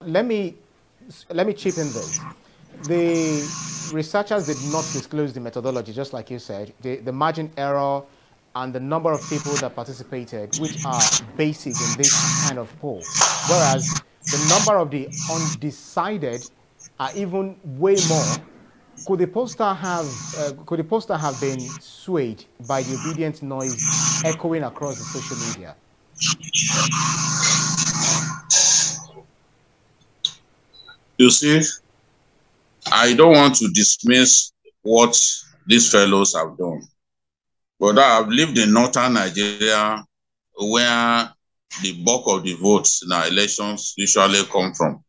let me chip in this. The researchers did not disclose the methodology, just like you said. The margin error and the number of people that participated, which are basic in this kind of poll. Whereas the number of the undecided are even way more. Could the poster have been swayed by the obedient noise echoing across the social media? You see, I don't want to dismiss what these fellows have done, but I've lived in northern Nigeria where the bulk of the votes in our elections usually come from.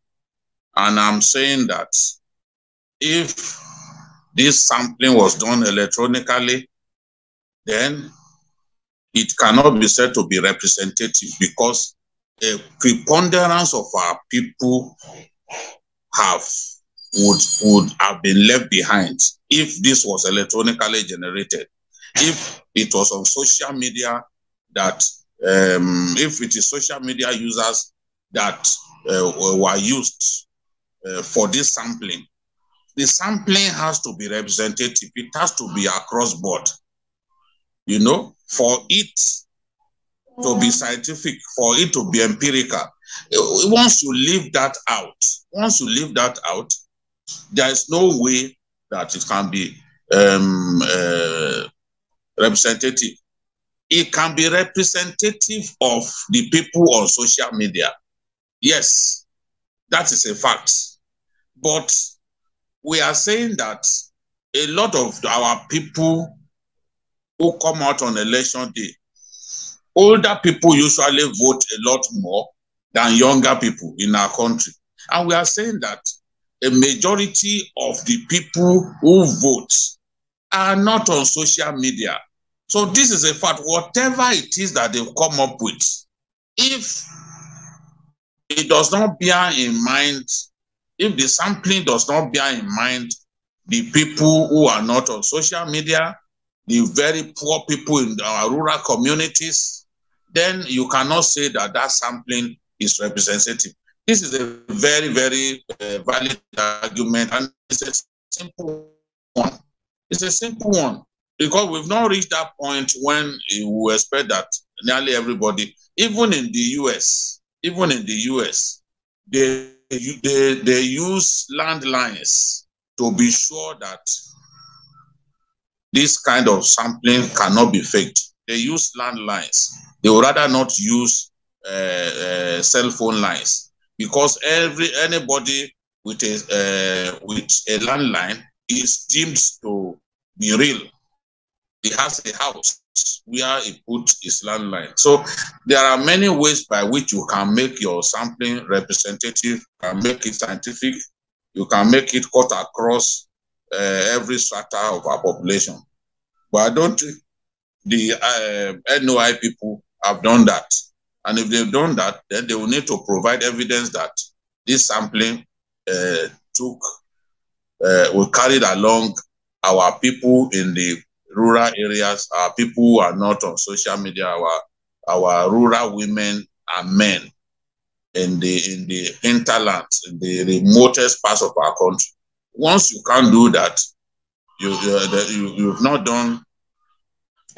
And I'm saying that if this sampling was done electronically, then it cannot be said to be representative, because a preponderance of our people would have been left behind if this was electronically generated. If it was on social media, that if it is social media users that were used for this sampling, the sampling has to be representative. It has to be across board. You know, for it to be scientific, for it to be empirical, once you leave that out, there is no way that it can be representative. It can be representative of the people on social media. Yes, that is a fact. But we are saying that a lot of our people who come out on election day, older people usually vote a lot more than younger people in our country. And we are saying that a majority of the people who vote are not on social media. So this is a fact. Whatever it is that they've come up with, if it does not bear in mind, if the sampling does not bear in mind the people who are not on social media, the very poor people in our rural communities, then you cannot say that that sampling is representative. This is a very, very valid argument, and it's a simple one. It's a simple one, because we've not reached that point when we expect that nearly everybody, even in the US, they use landlines to be sure that this kind of sampling cannot be faked. They use landlines. They would rather not use cell phone lines, because anybody with a landline is deemed to be real. He has a house where he put his landline. So there are many ways by which you can make your sampling representative, you can make it scientific, you can make it cut across every strata of our population. But I don't think the NOI people have done that. And if they've done that, then they will need to provide evidence that this sampling will carry along our people in the rural areas, our people who are not on social media, our rural women and men in the hinterlands, in the remotest parts of our country. Once you can't do that, you've not done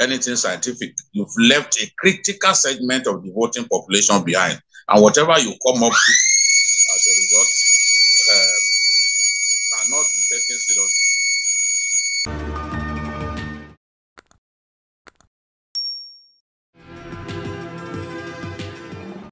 anything scientific. You've left a critical segment of the voting population behind, and whatever you come up with as a result cannot be taken seriously.